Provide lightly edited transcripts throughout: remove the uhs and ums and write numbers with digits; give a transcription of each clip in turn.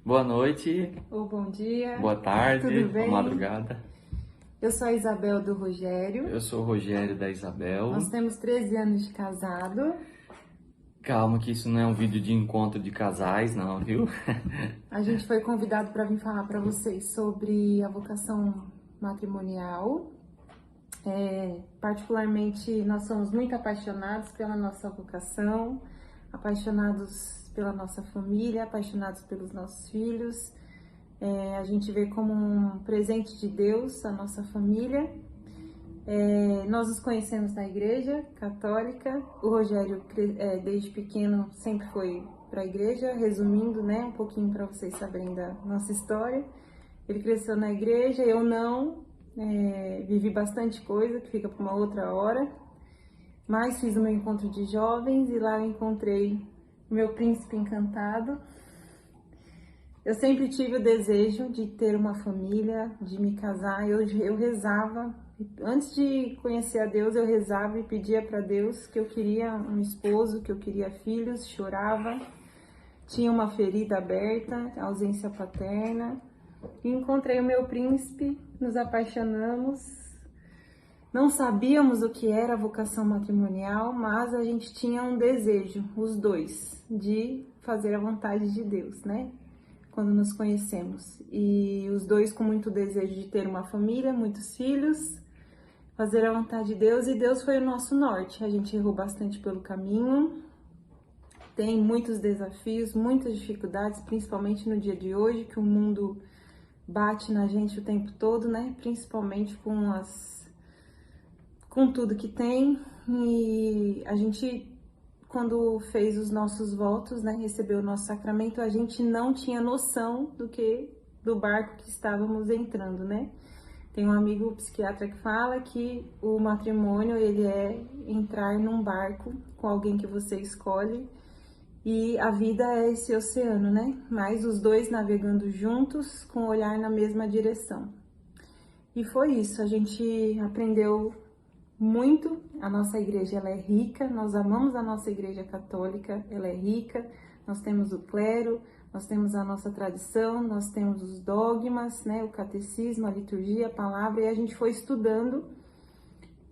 Boa noite, Ou bom dia, boa tarde, tudo boa bem? madrugada. Eu sou a Isabel do Rogério, Eu sou o Rogério da Isabel. nós temos 13 anos de casado. Calma que isso não é um vídeo de encontro de casais, não, viu? A gente foi convidado para vir falar para vocês sobre a vocação matrimonial. Particularmente, nós somos muito apaixonados pela nossa vocação, apaixonados pela nossa família, apaixonados pelos nossos filhos. A gente vê como um presente de Deus a nossa família. Nós nos conhecemos na igreja católica. O Rogério, desde pequeno, sempre foi para a igreja. Resumindo, né, um pouquinho para vocês saberem da nossa história. Ele cresceu na igreja, eu não. Vivi bastante coisa que fica para uma outra hora. Mas fiz o meu encontro de jovens e lá eu encontrei o meu príncipe encantado. Eu sempre tive o desejo de ter uma família, de me casar. Eu rezava, antes de conhecer a Deus, eu rezava e pedia para Deus que eu queria um esposo, que eu queria filhos, chorava. Tinha uma ferida aberta, ausência paterna. E encontrei o meu príncipe, nos apaixonamos. Não sabíamos o que era a vocação matrimonial, mas a gente tinha um desejo, os dois, de fazer a vontade de Deus, né? Quando nos conhecemos. E os dois com muito desejo de ter uma família, muitos filhos, fazer a vontade de Deus, e Deus foi o nosso norte. A gente errou bastante pelo caminho, tem muitos desafios, muitas dificuldades, principalmente no dia de hoje, que o mundo bate na gente o tempo todo, né? Principalmente com tudo que tem. E a gente, quando fez os nossos votos, né, recebeu o nosso sacramento, a gente não tinha noção do barco que estávamos entrando, né? Tem um amigo psiquiatra que fala que o matrimônio, ele é entrar num barco com alguém que você escolhe, e a vida é esse oceano, né? Mas os dois navegando juntos, com o olhar na mesma direção. E foi isso, a gente aprendeu muito. A nossa igreja, ela é rica, nós amamos a nossa igreja católica, ela é rica, nós temos o clero, nós temos a nossa tradição, nós temos os dogmas, né, o catecismo, a liturgia, a palavra, e a gente foi estudando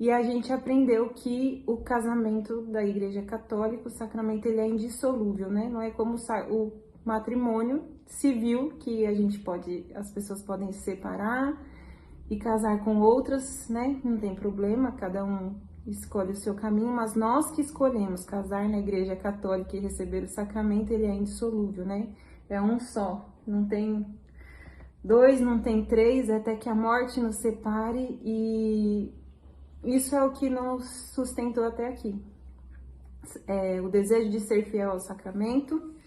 e a gente aprendeu que o casamento da igreja católica, o sacramento, ele é indissolúvel, né, não é como o matrimônio civil, que as pessoas podem se separar e casar com outras, né? Não tem problema, cada um escolhe o seu caminho, mas nós que escolhemos casar na igreja católica e receber o sacramento, ele é indissolúvel, né? É um só, não tem dois, não tem três, até que a morte nos separe, e isso é o que nos sustentou até aqui. O desejo de ser fiel ao sacramento,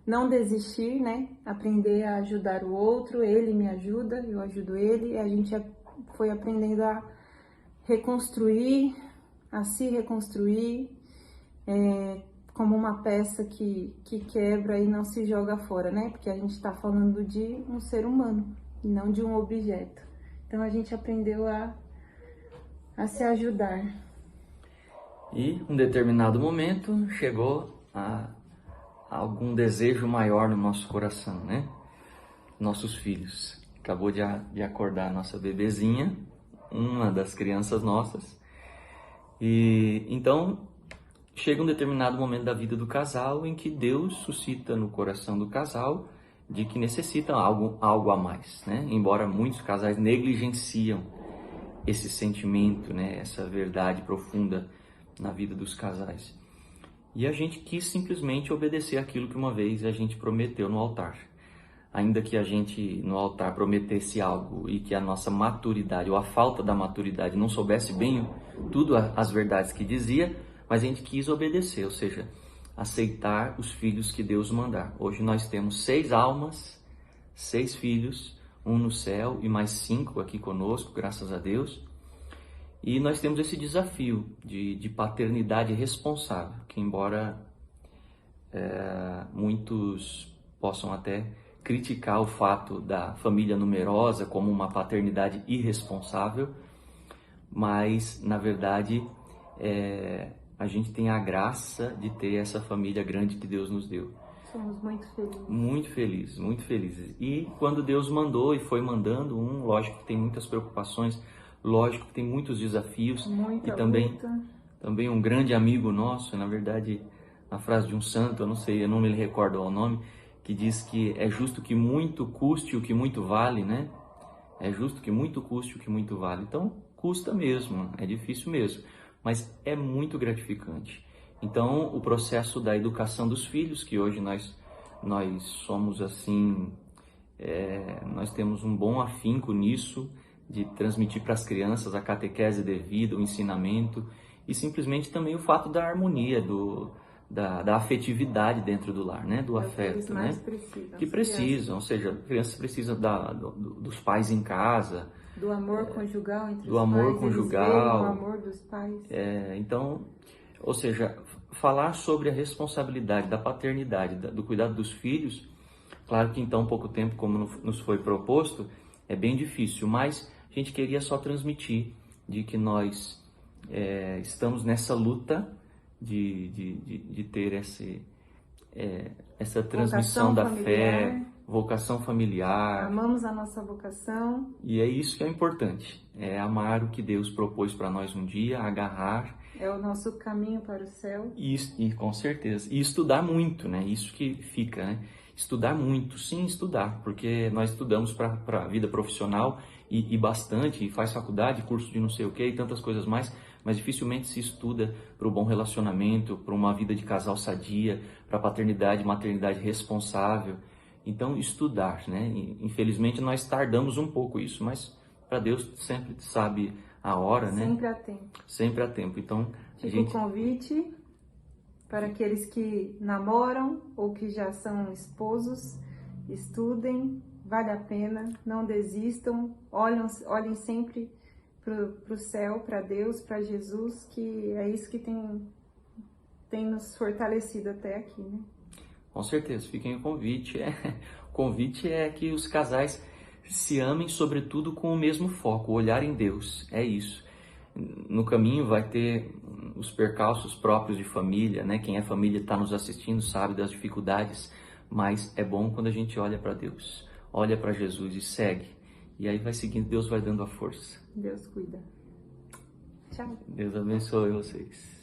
não desistir, né? Aprender a ajudar o outro, ele me ajuda, eu ajudo ele, e a gente foi aprendendo a reconstruir, a se reconstruir, como uma peça que quebra e não se joga fora, né? Porque a gente está falando de um ser humano e não de um objeto. Então a gente aprendeu a se ajudar. E um determinado momento chegou a algum desejo maior no nosso coração, né? Nossos filhos. Acabou de acordar a nossa bebezinha, uma das crianças nossas. E então chega um determinado momento da vida do casal em que Deus suscita no coração do casal de que necessitam algo a mais, né? Embora muitos casais negligenciam esse sentimento, né? Essa verdade profunda na vida dos casais. E a gente quis simplesmente obedecer aquilo que uma vez a gente prometeu no altar. Ainda que a gente no altar prometesse algo e que a nossa maturidade ou a falta da maturidade não soubesse bem tudo as verdades que dizia, mas a gente quis obedecer, ou seja, aceitar os filhos que Deus mandar. Hoje nós temos 6 almas, 6 filhos, um no céu e mais 5 aqui conosco, graças a Deus. E nós temos esse desafio de paternidade responsável, que embora muitos possam até criticar o fato da família numerosa como uma paternidade irresponsável, mas na verdade a gente tem a graça de ter essa família grande que Deus nos deu. Somos muito felizes. Muito felizes, muito felizes. E quando Deus mandou e foi mandando, lógico que tem muitas preocupações, lógico que tem muitos desafios. Muita e também, luta. também um grande amigo nosso, na verdade, a frase de um santo, eu não sei, eu não me recordo o nome, que diz que é justo que muito custe o que muito vale, né? É justo que muito custe o que muito vale. Então, custa mesmo, é difícil mesmo, mas é muito gratificante. Então, o processo da educação dos filhos, que hoje nós somos assim, nós temos um bom afinco nisso, de transmitir para as crianças a catequese devida, o ensinamento, e simplesmente também o fato da harmonia, da afetividade dentro do lar, né? Do afeto, eles mais né? precisam. Que precisam, ou seja, crianças precisam dos pais em casa, do amor conjugal entre do os amor pais, conjugal. eles veem o amor dos pais. Então, ou seja, falar sobre a responsabilidade da paternidade, do cuidado dos filhos, claro que em tão pouco tempo como nos foi proposto, é bem difícil, mas a gente queria só transmitir de que nós estamos nessa luta de ter essa transmissão da fé, vocação familiar. Amamos a nossa vocação. E é isso que é importante, é amar o que Deus propôs para nós um dia, agarrar. É o nosso caminho para o céu. E com certeza. E estudar muito, né? Isso que fica, né? Estudar muito, sim, estudar, porque nós estudamos para a vida profissional e bastante, e faz faculdade, curso de não sei o que e tantas coisas mais, mas dificilmente se estuda para o bom relacionamento, para uma vida de casal sadia, para paternidade e maternidade responsável. Então, estudar, né? Infelizmente, nós tardamos um pouco isso, mas para Deus sempre sabe a hora, né? Sempre há tempo. Sempre há tempo. Então, Fica o convite para aqueles que namoram ou que já são esposos, estudem, vale a pena, não desistam, olhem sempre para o céu, para Deus, para Jesus, que é isso que tem nos fortalecido até aqui, né? Com certeza, fiquem o convite. O convite é que os casais se amem, sobretudo com o mesmo foco, o olhar em Deus. É isso. No caminho vai ter os percalços próprios de família, né? Quem é família está nos assistindo, sabe das dificuldades, mas é bom quando a gente olha para Deus, olha para Jesus e segue. E aí vai seguindo, Deus vai dando a força. Deus cuida. Tchau. Deus abençoe vocês.